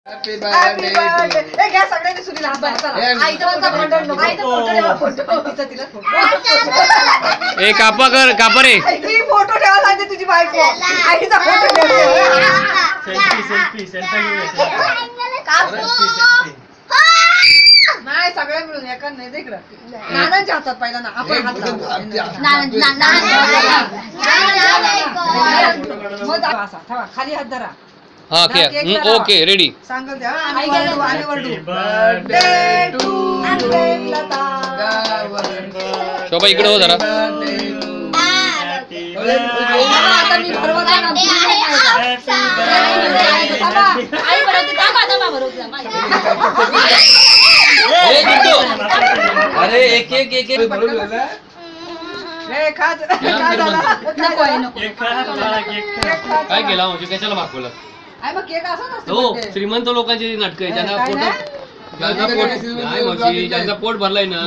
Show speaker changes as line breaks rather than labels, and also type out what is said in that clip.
Happy birthday. ए घ्या सगळ्यांनी सुनीला हात धरा. आईचा फोटो नको. आईचा फोटो ठेवा. फोटो तिचा तिला फोटो.
ए कापा कर कापा रे.
ती फोटो ठेवा सांगते तुझी बायको. आईचा फोटो ठेवा. नाही सगळ्या मिळून एका नाही दे इकडं. नानांच्या हातात पहिला ना आपण हात ठेवा खाली हात धरा.
हा ओके रेडी.
सांगल द्या आणि वरडू. Birthday to Lata.
शोभा इकडे हो जरा.
आता मी भरवत
अरे एक एक एक एक काय केला म्हणजे कशाला मागवलं. हो श्रीमंत लोकांची नाटक आहे ज्यांना पोट भरलाय ना.